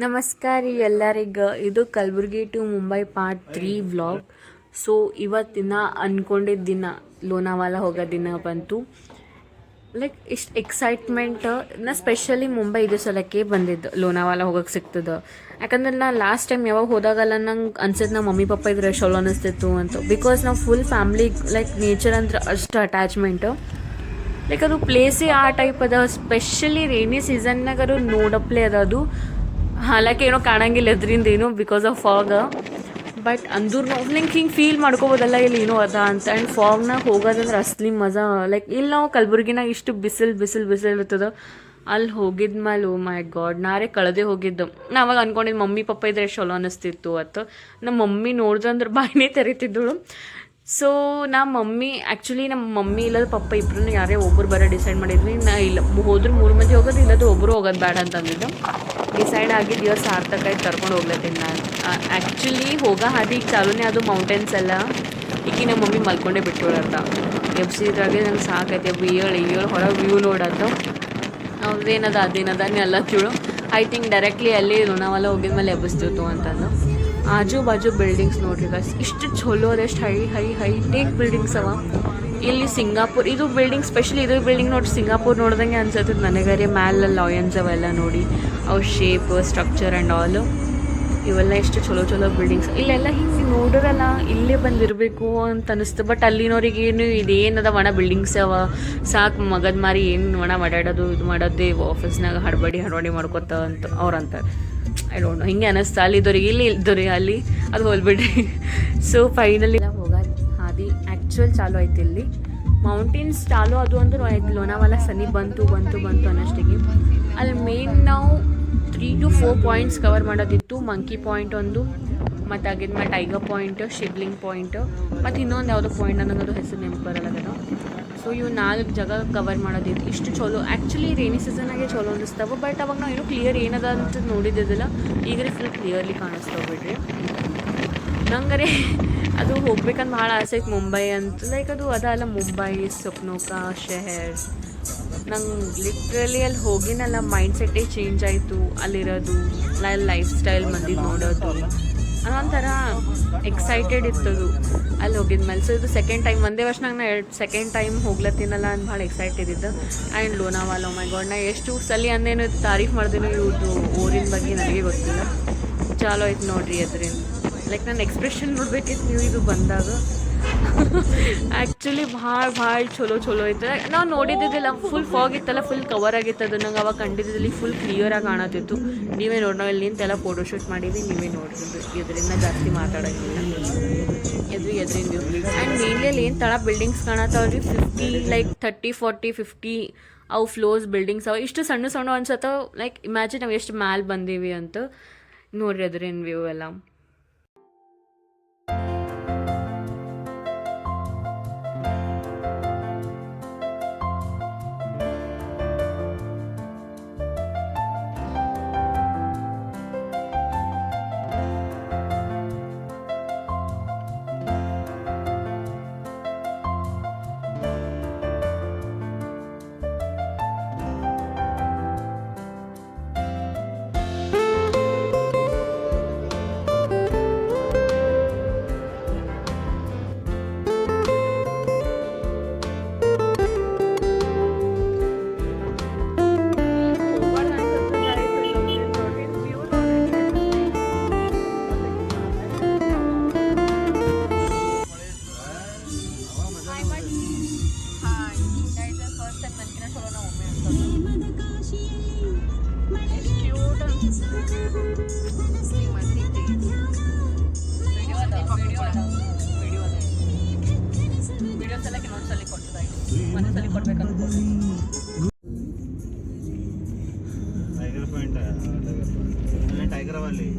ನಮಸ್ಕಾರ ರೀ ಎಲ್ಲರಿಗೆ. ಇದು Kalaburagi to Mumbai part 3 vlog. So ಇವತ್ತಿನ ಅಂದ್ಕೊಂಡಿದ್ದ ದಿನ ಲೋನಾವಾಲ ಹೋಗೋ ದಿನ ಬಂತು. ಲೈಕ್ ಇಷ್ಟು ಎಕ್ಸೈಟ್ಮೆಂಟ್. ನಾ ಸ್ಪೆಷಲಿ ಮುಂಬೈ ಇದು ಸಲಕ್ಕೆ ಬಂದಿದ್ದು ಲೋನಾವಾಲ ಹೋಗೋಕೆ ಸಿಗ್ತದೆ. ಯಾಕಂದ್ರೆ ನಾ ಲಾಸ್ಟ್ ಟೈಮ್ ಯಾವಾಗ ಹೋದಾಗಲ್ಲ ನಂಗೆ ಅನ್ಸಿದ್ದು ನಮ್ಮ ಮಮ್ಮಿ ಪಪ್ಪ ಇದ್ರೆ ಚಲೋ ಅನ್ನಿಸ್ತಿತ್ತು ಅಂತ. ಬಿಕಾಸ್ ನಾವು ಫುಲ್ ಫ್ಯಾಮ್ಲಿ ಲೈಕ್ ನೇಚರ್ ಅಂದ್ರೆ ಅಷ್ಟು ಅಟ್ಯಾಚ್ಮೆಂಟು. ಲೈಕ್ ಅದು ಪ್ಲೇಸೇ ಆ ಟೈಪ್ ಅದ. ಸ್ಪೆಷಲಿ ರೈನಿ ಸೀಸನ್ನಾಗ ಅದು ನೋಡಪ್ಲೆ ಅದ. ಅದು ಹಾಲಕ್ಕೆ ಏನೋ ಕಾಣಂಗಿಲ್ಲ ಅದರಿಂದ ಏನೋ ಬಿಕಾಸ್ ಆಫ್ ಫಾಗ್. ಬಟ್ ಅಂದ್ರೂ ಹಿಂಗೆ ಫೀಲ್ ಮಾಡ್ಕೋಬೋದಲ್ಲ ಇಲ್ಲಿ ಏನೋ ಅದ ಅಂತ. ಆ್ಯಂಡ್ ಫಾಗ್ನಾಗ ಹೋಗೋದಂದ್ರೆ ಅಸ್ಲಿ ಮಜಾ. ಲೈಕ್ ಇಲ್ಲಿ ನಾವು ಕಲಬುರ್ಗಿನಾಗ ಇಷ್ಟು ಬಿಸಿಲು ಇರ್ತದೆ. ಅಲ್ಲಿ ಹೋಗಿದ್ಮೇಲೆ ಓ ಮೈ ಗಾಡ್ ನಾರೇ ಕಳೆದೇ ಹೋಗಿದ್ದು. ನಾ ಅವಾಗ ಅಂದ್ಕೊಂಡಿದ್ದು ಮಮ್ಮಿ ಪಪ್ಪ ಇದ್ರೆ ಚಲೋ ಅನ್ನಿಸ್ತಿತ್ತು ಅಂತ. ನಮ್ಮ ಮಮ್ಮಿ ನೋಡಿದ್ರೆ ಬಾಯಿನೇ ತೆರಿತಿದ್ದಳು. ಸೊ ನಮ್ಮ ಮಮ್ಮಿ ಇಲ್ಲದ ಪಪ್ಪ ಇಬ್ಬರೂ ಯಾರೇ ಒಬ್ಬರು ಬರೋ ಡಿಸೈಡ್ ಮಾಡಿದ್ವಿ. ನಾ ಇಲ್ಲ ಹೋದ್ರೆ 3 ಮಂದಿ ಹೋಗೋದು, ಇಲ್ಲದು ಒಬ್ಬರು ಹೋಗೋದು ಬೇಡ ಅಂತಂದಿದ್ದು. ಡಿಸೈಡ್ ಆಗಿದ್ದು ದಿವಸ ಸಾರ್ಥಕ ಆಯ್ತು ಕರ್ಕೊಂಡು ಹೋಗ್ಲತ್ತೀನಿ ನಾನು. ಆ್ಯಕ್ಚುಲಿ ಹೋಗೋ ಹಾದಿ ಈಗ ಚಾಲೂನೇ ಅದು ಮೌಂಟೇನ್ಸ್ ಎಲ್ಲ. ಈಗ ನಮ್ಮ ಮಮ್ಮಿ ಮಲ್ಕೊಂಡೇ ಬಿಟ್ಟೋಳತ್ತ. ಎಬ್ಸಿದ್ರಾಗೆ ನಂಗೆ ಸಾಕೈತೆ ಏಳು ಹೊರಗೆ ವ್ಯೂ ನೋಡೋದು. ಅದೇನದ ಎಲ್ಲ ತಿಳು. ಐ ಥಿಂಕ್ ಡೈರೆಕ್ಟ್ಲಿ ಅಲ್ಲಿ ಲೋನಾವಾಲ ಹೋಗಿದ್ಮೇಲೆ ಎಬ್ಬಿಸ್ತಿತ್ತು ಅಂತಂದು. ಆಜು ಬಾಜು ಬಿಲ್ಡಿಂಗ್ಸ್ ನೋಡ್ರಿ ಗಸ್ ಇಷ್ಟು ಚಲೋ ಅದ. ಎಷ್ಟು ಹೈಟೇಕ್ ಬಿಲ್ಡಿಂಗ್ಸ್ ಅವ ಇಲ್ಲಿ. ಸಿಂಗಾಪುರ್ ಇದು ಬಿಲ್ಡಿಂಗ್, ಸ್ಪೆಷಲಿ ಇದು ಬಿಲ್ಡಿಂಗ್ ನೋಡಿ ಸಿಂಗಾಪುರ್ ನೋಡ್ದಂಗೆ ಅನ್ಸತ್ತದ ನನಗರೆ. ಮ್ಯಾಲೆ ಲಾಯನ್ಸ್ ಅವೆಲ್ಲ ನೋಡಿ ಅವು ಶೇಪ್ ಸ್ಟ್ರಕ್ಚರ್ ಆ್ಯಂಡ್ ಆಲ್ ಇವೆಲ್ಲ ಎಷ್ಟು ಚಲೋ ಬಿಲ್ಡಿಂಗ್ಸ್. ಇಲ್ಲೆಲ್ಲ ಹಿಂಗೆ ನೋಡಿರಲ್ಲ ಇಲ್ಲೇ ಬಂದಿರಬೇಕು ಅಂತ ಅನಿಸ್ತು. ಬಟ್ ಅಲ್ಲಿನವ್ರಿಗೆ ಏನು ಇದೇನದ ಒಣ ಬಿಲ್ಡಿಂಗ್ಸ್ ಅವ ಸಾಕು ಮಗದ ಮಾರಿ ಏನು ಒಣ ಓಡಾಡೋದು ಇದು ಮಾಡೋದೇ ಆಫೀಸ್ನಾಗ ಹಡಬಡಿ ಮಾಡ್ಕೊತ ಅಂತ ಅವ್ರು ಅಂತಾರೆ. ಐ ಡೋಂಟ್ ನೋ, ಹಿಂಗೆ ಅನ್ನಿಸ್ತಾ ಅಲ್ಲಿದ್ದವ್ರಿಗೆ. ಇಲ್ಲಿ ಇದ್ದವ್ರಿಗೆ ಅಲ್ಲಿ ಅದು ಹೋಲ್ಬಿಡ್ರಿ. ಸೊ ಫೈನಲಿ ಹೋಗೋ ಹಾದಿ ಆ್ಯಕ್ಚುಲ್ ಚಾಲು ಆಯ್ತು ಇಲ್ಲಿ. ಮೌಂಟೇನ್ಸ್ ಚಾಲು ಅದು ಅಂದ್ರೆ ಆಯ್ತು. ಲೋನಾವಾಲ ಸನಿ ಬಂತು ಅನ್ನೋಷ್ಟಿಗೆ. ಅಲ್ಲಿ ಮೇನ್ ನಾವು 3 to 4 ಪಾಯಿಂಟ್ಸ್ ಕವರ್ ಮಾಡೋದಿತ್ತು. ಮಂಕಿ ಪಾಯಿಂಟ್ ಒಂದು, ಮತ್ತು ಆಗಿದ್ಮೇಲೆ ಟೈಗರ್ ಪಾಯಿಂಟ್, ಶಿವ್ಲಿಂಗ್ ಪಾಯಿಂಟ್, ಮತ್ತು ಇನ್ನೊಂದು ಯಾವುದೋ ಪಾಯಿಂಟ್ ನನಗದು ಹೆಸರು ನೆನಪು ಬರಲ್ಲ. ಸೊ ಇವು 4 ಜಾಗ ಕವರ್ ಮಾಡೋದಿತ್ತು. ಇಷ್ಟು ಚಲೋ ಆ್ಯಕ್ಚುಲಿ ರೈನಿ ಸೀಸನ್ನಾಗೆ ಚಲೋ ಅನ್ನಿಸ್ತಾವೆ. ಬಟ್ ಅವಾಗ ನಾವು ಏನೂ ಕ್ಲಿಯರ್ ಏನದ ಅಂತ ನೋಡಿದ್ದಿದ್ದಿಲ್ಲ. ಈಗರೆ ಫುಲ್ ಕ್ಲಿಯರ್ಲಿ ಕಾಣಿಸ್ತಾವೆ ಬಿಡ್ರಿ. ನಂಗರೆ ಅದು ಹೋಗ್ಬೇಕಂತ ಭಾಳ ಆಸೆ ಐತೆ ಮುಂಬೈ ಅಂತ. ಲೈಕ್ ಅದು ಅದಲ್ಲ ಮುಂಬೈ ಸಪ್ನೋಕಾ ಶಹರ್. ನಂಗೆ ಲಿಟ್ರಲಿ ಅಲ್ಲಿ ಹೋಗಿನಲ್ಲ ಮೈಂಡ್ ಸೆಟ್ಟೇ ಚೇಂಜ್ ಆಯಿತು. ಅಲ್ಲಿರೋದು ಲೈಫ್ ಸ್ಟೈಲ್ ಮಂದಿ ನೋಡೋದು ಒಂಥರ ಎಕ್ಸೈಟೆಡ್ ಇತ್ತದು ಅಲ್ಲಿ ಹೋಗಿದ್ಮೇಲೆ. ಸೊ ಇದು ಸೆಕೆಂಡ್ ಟೈಮ್, ಒಂದೇ ವರ್ಷನಾಗ ನಾ ಸೆಕೆಂಡ್ ಟೈಮ್ ಹೋಗ್ಲತ್ತೀನಲ್ಲ ಅಂತ ಭಾಳ ಎಕ್ಸೈಟೆಡ್ ಇದ್ದು. ಆ್ಯಂಡ್ ಲೋನಾವಾಲ ಮೈ ಗಾಡ್, ನಾ ಎಷ್ಟು ಸಲ ಅಂದೇನು ತಾರೀಫ್ ಮಾಡ್ದೇನೋ ಇವ್ರದ್ದು ಊರಿನ ಬಗ್ಗೆ ನನಗೆ ಗೊತ್ತಿಲ್ಲ. ಚಾಲೋ ಆಯ್ತು ನೋಡ್ರಿ ಅದರಿಂದ. ಲೈಕ್ ನನ್ನ ಎಕ್ಸ್ಪ್ರೆಷನ್ ನೋಡ್ಬೇಕಿತ್ತು ನೀವು ಇದು ಬಂದಾಗ. ಆ್ಯಕ್ಚುಲಿ ಭಾಳ ಚಲೋ ಐತೆ. ನಾವು ನೋಡಿದ್ದಿದ್ದಿಲ್ಲ, ಫುಲ್ ಫಾಗ್ ಇತ್ತಲ್ಲ, ಫುಲ್ ಕವರ್ ಆಗಿತ್ತು. ಅದು ನಂಗೆ ಅವಾಗ ಕಂಡಿದ್ದಲ್ಲಿ ಫುಲ್ ಕ್ಲಿಯರಾಗಿ ಕಾಣತ್ತಿತ್ತು. ನೀವೇ ನೋಡಿ, ನಾವು ಇಲ್ಲಿ ನಿಂತೆಲ್ಲ ಫೋಟೋಶೂಟ್ ಮಾಡಿದ್ವಿ, ನೀವೇ ನೋಡಿದ್ದು. ಇದರಿಂದ ಜಾಸ್ತಿ ಮಾತಾಡೋಂಗಿಲ್ಲ. ಎದ್ರಿಂದ ಆ್ಯಂಡ್ ಮೇನ್ಲಿ ಅಲ್ಲಿ ಏನು ತಳ ಬಿಲ್ಡಿಂಗ್ಸ್ ಕಾಣತ್ತವ್ರಿ 50 ಲೈಕ್ 30 40 50 ಅವು ಫ್ಲೋರ್ಸ್ ಬಿಲ್ಡಿಂಗ್ಸ್ ಅವ. ಇಷ್ಟು ಸಣ್ಣ ಅನ್ಸತ್ತವ. ಲೈಕ್ ಇಮ್ಯಾಜಿನ್ ನಾವು ಎಷ್ಟು ಮ್ಯಾಲೆ ಬಂದೀವಿ ಅಂತ ನೋಡ್ರಿ ಅದ್ರೇನು ವ್ಯೂ ಎಲ್ಲ. ವಿಡಿಯೋಸ್ ಎಲ್ಲ ಕೆಲವೊಂದ್ಸಲಿ ಕೊಡ್ತದೆ, ಮನಸ್ಸಲ್ಲಿ ಕೊಡ್ಬೇಕಂತ. ಟೈಗರ್ ಅಲ್ಲಿ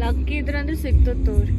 ಲಕ್ಕಿ ಇದ್ರಂದ್ರೆ ಸಿಗ್ತದ ತೋರಿ.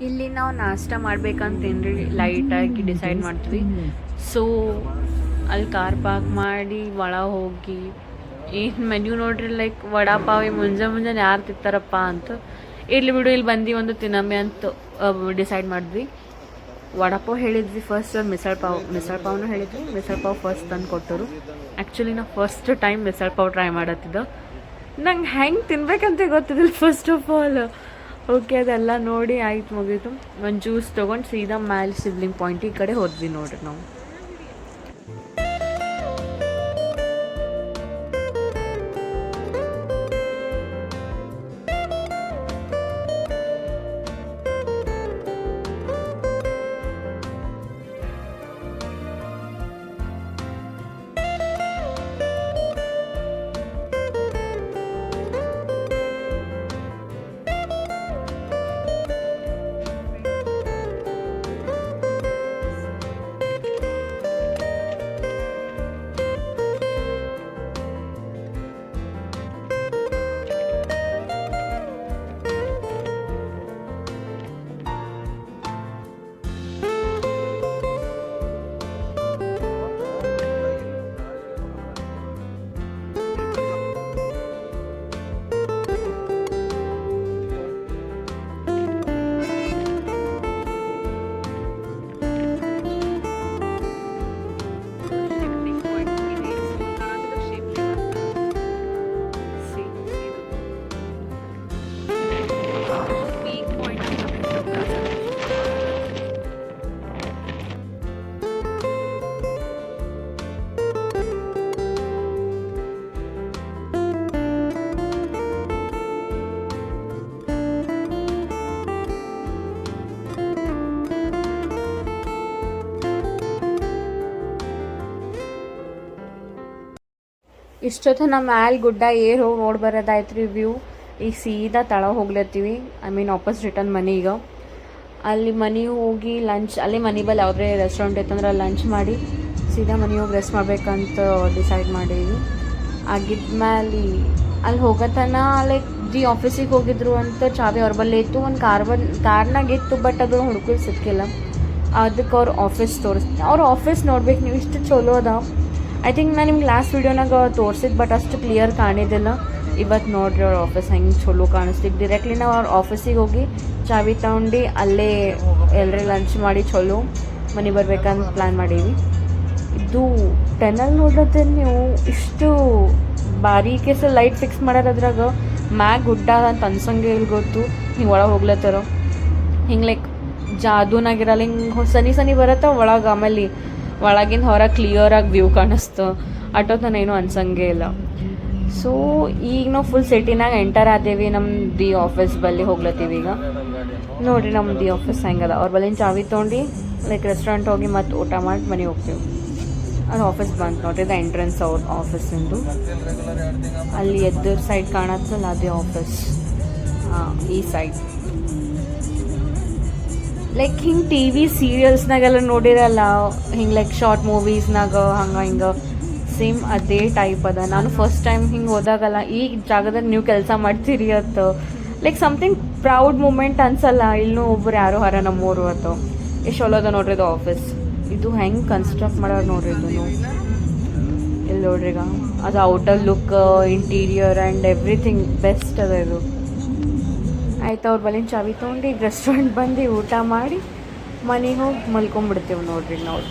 ಇಲ್ಲಿ ನಾವು ನಾಷ್ಟ ಮಾಡ್ಬೇಕಂತೇನ್ರಿ ಲೈಟಾಗಿ ಡಿಸೈಡ್ ಮಾಡ್ತೀವಿ. ಸೊ ಅಲ್ಲಿ ಕಾರ್ ಪಾರ್ಕ್ ಮಾಡಿ ಒಳ ಹೋಗಿ ಏನು ಮೆನ್ಯೂ ನೋಡ್ರಿ, ಲೈಕ್ ವಡಾಪಾವ್ ಮುಂಜಾನೆ ಯಾರು ತಿಂತಾರಪ್ಪ ಅಂತ. ಇರ್ಲಿ ಬಿಡು ಇಲ್ಲಿ ಬಂದು ಒಂದು ತಿನ್ನಮ್ಮೆ ಅಂತ ಡಿಸೈಡ್ ಮಾಡಿದ್ವಿ. ವಡಾಪಾವ್ ಹೇಳಿದ್ವಿ ಫಸ್ಟ್, ಮಿಸಳ್ ಪಾವ್ನೂ ಹೇಳಿದ್ವಿ. ಮಿಸಳ್ ಪಾವ್ ಫಸ್ಟ್ ತಂದು ಕೊಟ್ಟರು. ಆ್ಯಕ್ಚುಲಿ ನಾವು ಫಸ್ಟ್ ಟೈಮ್ ಮಿಸಳ್ ಪಾವ್ ಟ್ರೈ ಮಾಡತ್ತಿದ್ದ. ನಂಗೆ ಹೆಂಗೆ ತಿನ್ಬೇಕಂತ ಗೊತ್ತಿದ್ದಿಲ್ಲ ಫಸ್ಟ್ ಆಫ್ ಆಲ್. ಓಕೆ, ಅದೆಲ್ಲ ನೋಡಿ ಆಯ್ತು, ಮುಗೀತು. ಒಂದು ಜ್ಯೂಸ್ ತೊಗೊಂಡು ಸೀದಾ ಮ್ಯಾಲೆ ಸಿಬ್ಲಿಂಗ್ ಪಾಯಿಂಟ್ ಈ ಕಡೆ ಹೋದ್ವಿ ನೋಡ್ರಿ ನಾವು. ಇಷ್ಟೊತ್ತು ನಮ್ಮ ಮ್ಯಾಲೆ ಗುಡ್ಡ ಏರ್ ಹೋಗಿ ನೋಡಿ ಬರೋದಾಯ್ತು ರೀ ವ್ಯೂ. ಈಗ ಸೀದಾ ತಳ ಹೋಗ್ಲತ್ತೀವಿ, ಐ ಮೀನ್ ವಾಪಸ್ ರಿಟರ್ನ್ ಮನೆಗೆ. ಅಲ್ಲಿ ಮನೆಗೆ ಹೋಗಿ ಲಂಚ್, ಅಲ್ಲಿ ಮನೆ ಬಲ್ಲಿ ಯಾವುದೇ ರೆಸ್ಟೋರೆಂಟ್ ಇತ್ತಂದ್ರೆ ಲಂಚ್ ಮಾಡಿ ಸೀದಾ ಮನೆಗೆ ಹೋಗಿ ರೆಸ್ಟ್ ಮಾಡ್ಬೇಕಂತ ಡಿಸೈಡ್ ಮಾಡೀವಿ. ಆಗಿದ್ಮೇಲೆ ಅಲ್ಲಿ ಹೋಗತನ ಲೈಕ್ ಆಫೀಸಿಗೆ ಹೋಗಿದ್ರು ಅಂತ ಚಾವಿ ಅವ್ರ ಬಲ್ಲಿ ಇತ್ತು. ಒಂದು ಕಾರ್ನಾಗ ಇತ್ತು, ಬಟ್ ಅದು ಹುಡುಕಲು ಸಿಕ್ಕಿಲ್ಲ. ಅದಕ್ಕೆ ಅವ್ರ ಆಫೀಸ್ ಅವ್ರ ಆಫೀಸ್ ನೋಡ್ಬೇಕು ನೀವು, ಇಷ್ಟು ಚಲೋ ಅದ. ಐ ಥಿಂಕ್ ನಾನು ನಿಮ್ಗೆ ಲಾಸ್ಟ್ ವೀಡಿಯೋನಾಗ ತೋರಿಸಿದ್ದು, ಬಟ್ ಅಷ್ಟು ಕ್ಲಿಯರ್ ಕಾಣಿದ್ದಿಲ್ಲ. ಇವತ್ತು ನೋಡ್ರಿ ಅವ್ರ ಆಫೀಸ್ ಹೆಂಗೆ ಚಲೋ ಕಾಣಿಸ್ತಿತ್ತು. ಡೈರೆಕ್ಟ್ಲಿ ನಾವು ಅವ್ರ ಆಫೀಸಿಗೆ ಹೋಗಿ ಚಾವಿ ತಗೊಂಡು ಅಲ್ಲೇ ಎಲ್ಲರೇ ಲಂಚ್ ಮಾಡಿ ಚಲೋ ಮನೆ ಬರ್ಬೇಕಂತ ಪ್ಲ್ಯಾನ್ ಮಾಡೀವಿ. ಇದು ಟೆನಲ್ ನೋಡ್ಲತ್ತೀರಿ ನೀವು, ಇಷ್ಟು ಬಾರೀಕೆಸ ಲೈಟ್ ಫಿಕ್ಸ್ ಮಾಡ್ಯಾರ. ಅದ್ರಾಗ ಮ್ಯಾಗ್ ಗುಡ್ಡ ಅಂತ ಅನ್ಸಂಗೆ ಇಲ್ಲಿ ಗೊತ್ತು. ಹಿಂಗೆ ಒಳಗೆ ಹೋಗ್ಲತ್ತಾರ, ಹಿಂಗೆ ಲೈಕ್ ಜಾದೂನಾಗಿರಲ್ಲ, ಹಿಂಗೆ ಸನಿ ಬರತ್ತ ಒಳಗೆ. ಆಮೇಲೆ ಒಳಗಿಂದ ಹೊರಗೆ ಕ್ಲಿಯರಾಗಿ ವ್ಯೂ ಕಾಣಿಸ್ತು. ಅಟೋದು ನಾನು ಏನೂ ಅನ್ಸಂಗೆ ಇಲ್ಲ. ಸೊ ಈಗ ನಾವು ಫುಲ್ ಸಿಟಿನಾಗ ಎಂಟರ್ ಆದೇವಿ. ನಮ್ಮ ಆಫೀಸ್ ಬಲ್ಲಿ ಹೋಗ್ಲತ್ತೀವಿ ಈಗ. ನೋಡಿರಿ ನಮ್ಮ ಆಫೀಸ್ ಹೆಂಗದ. ಅವ್ರ ಬಲ್ಲಿನ ಚಾವಿ ತೊಗೊಂಡು ಲೈಕ್ ರೆಸ್ಟೋರೆಂಟ್ ಹೋಗಿ ಮತ್ತು ಊಟ ಮಾಡಿ ಮನೆಗೆ ಹೋಗ್ತೀವಿ. ಅದು ಆಫೀಸ್ ಬಂತು ನೋಡಿರಿ, ದ ಎಂಟ್ರೆನ್ಸ್ ಅವ್ರ ಆಫೀಸಿಂದು. ಅಲ್ಲಿ ಎದುರು ಸೈಡ್ ಕಾಣತ್ತಲ್ಲ ಅದೇ ಆಫೀಸ್. ಈ ಸೈಡ್ ಲೈಕ್ ಹಿಂಗೆ ಟಿ ವಿ ಸೀರಿಯಲ್ಸ್ನಾಗೆಲ್ಲ ನೋಡಿರಲ್ಲ, ಹಿಂಗೆ ಲೈಕ್ ಶಾರ್ಟ್ ಮೂವೀಸ್ನಾಗ ಹಿಂಗೆ ಸೇಮ್ ಅದೇ ಟೈಪ್ ಅದ. ನಾನು ಫಸ್ಟ್ ಟೈಮ್ ಹಿಂಗೆ ಹೋದಾಗಲ್ಲ ಈ ಜಾಗದಾಗ ನೀವು ಕೆಲಸ ಮಾಡ್ತೀರಿ ಅಂತ ಲೈಕ್ ಸಮಥಿಂಗ್ ಪ್ರೌಡ್ ಮೂಮೆಂಟ್ ಅನ್ಸಲ್ಲ. ಇಲ್ಲೂ ಒಬ್ಬರು ಯಾರೋ ಹರ ನಮ್ಮೂರು ಅಥವಾ ಎಷ್ಟು ಚಲೋ ಅದ ನೋಡ್ರಿ ಇದು ಆಫೀಸ್. ಇದು ಹೆಂಗೆ ಕನ್ಸ್ಟ್ರಕ್ಟ್ ಮಾಡೋರು ನೋಡ್ರಿ ಇದು. ಇಲ್ಲಿ ನೋಡ್ರಿ ಈಗ ಅದು outer look, interior and everything best ಅದ ಇದು. ಆಯ್ತು, ಅವ್ರ ಬಲ್ಲಿನ ಚಾವಿ ತೊಗೊಂಡು ಈಗ ರೆಸ್ಟೋರೆಂಟ್ ಬಂದು ಊಟ ಮಾಡಿ ಮನೆಗೆ ಹೋಗಿ ಮಲ್ಕೊಂಡ್ಬಿಡ್ತೀವಿ ನೋಡ್ರಿ ನಾವು.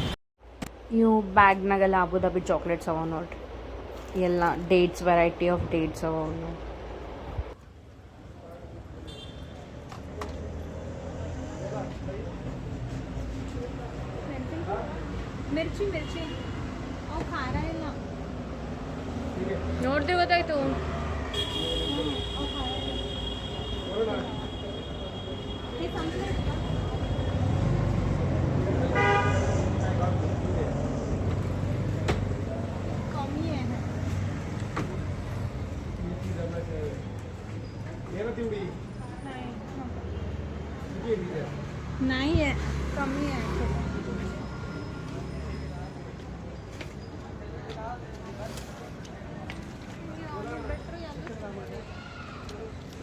ಇವು ಬ್ಯಾಗ್ನಾಗೆಲ್ಲ ಅಬುದಾಬಿ ಚಾಕ್ಲೇಟ್ಸ್ ಅವ ನೋಡ್ರಿ, ಎಲ್ಲ ಡೇಟ್ಸ್, ವೆರೈಟಿ ಆಫ್ ಡೇಟ್ಸ್ ಅವ. ಮಿರ್ಚಿ ಖಾರ ಇಲ್ಲ ನೋಡಿದ್ರೆ ಗೊತ್ತಾಯ್ತು. नहीं है, कम ही है.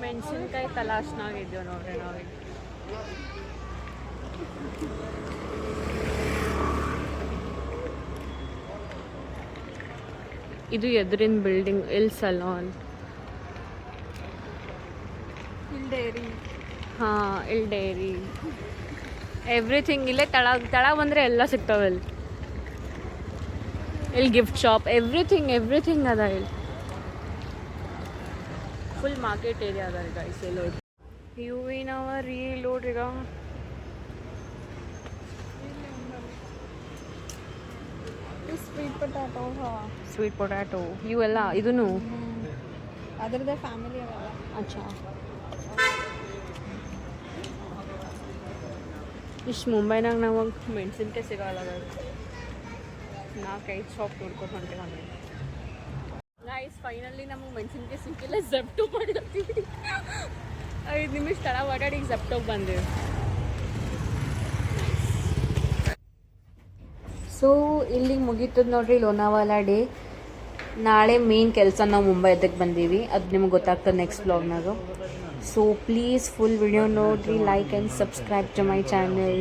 ಮೆಣಸಿನ್ಕಾಯಿ ತಲಾಶ್ನಾಗಿದ್ದೀವಿ ನೋಡ್ರಿ ನಾವೀಗ. ಇದು ಎದುರಿನ ಬಿಲ್ಡಿಂಗ್ ಇಲ್ಲಿ ಸಲಾನ್. ಇಲ್ಲಿ ಡೈರಿ. ಹಾಂ, ಇಲ್ಲಿ ಡೈರಿ, ಎವ್ರಿಥಿಂಗ್ ಇಲ್ಲೇ. ತಳ ಬಂದರೆ ಎಲ್ಲ ಸಿಗ್ತಾವೆ ಇಲ್ಲಿ. ಇಲ್ಲಿ ಗಿಫ್ಟ್ ಶಾಪ್, ಎವ್ರಿಥಿಂಗ್ ಅದ ಇಲ್ಲಿ. ಫುಲ್ ಮಾರ್ಕೆಟ್ ಏರಿಯಾ ಅದ ಈಗ ಈ ಲೋಡ್. ಇವಿನವ ರೀಲೋಡ್ ಈಗ. Sweet potato. ಸ್ವೀಟ್ ಪೊಟ್ಯಾಟೊ ಇವೆಲ್ಲ ಇದೂ ಅದ್ರದ್ದೇ ಫ್ಯಾಮಿಲಿ ಅವೆಲ್ಲ. ಅಚ್ಚಾ, ಇಷ್ಟು ಮುಂಬೈನಾಗ ನಾವು ಮೆಣಸಿನ್ಕಾಯಿ ಸಿಗೋಲ್ಲ. 4-5 ಶಾಪ್ ನೋಡ್ಕೊಂಡು ಹೊಂಟೇವೆ ಹಂಗೆ. ಗೈಸ್, ಫೈನಲಿ ನಮಗೆ ಮೆಣಸಿನ್ಕಾಯಿ ಸಿಕ್ಕಿಲ್ಲ. ಝೆಪ್ಟೋ ಮಾಡಿರ್ತೀವಿ. 5 ನಿಮಿಷ ತಡ ಓಡಾಡಿ ಈಗ ಝೆಪ್ಟೋಗೆ ಬಂದೇವೆ. ಸೊ ಇಲ್ಲಿಗೆ ಮುಗೀತದ ನೋಡ್ರಿ ಲೋನಾವಾಲಾ ಡೇ. ನಾಳೆ ಮೇನ್ ಕೆಲಸ ನಾವು ಮುಂಬೈ ಅದಕ್ಕೆ ಬಂದೀವಿ. ಅದು ನಿಮ್ಗೆ ಗೊತ್ತಾಗ್ತದೆ ನೆಕ್ಸ್ಟ್ ಬ್ಲಾಗ್ನಾಗ. ಸೊ ಪ್ಲೀಸ್ ಫುಲ್ ವಿಡಿಯೋ ನೋಡಿರಿ, like and subscribe to my channel.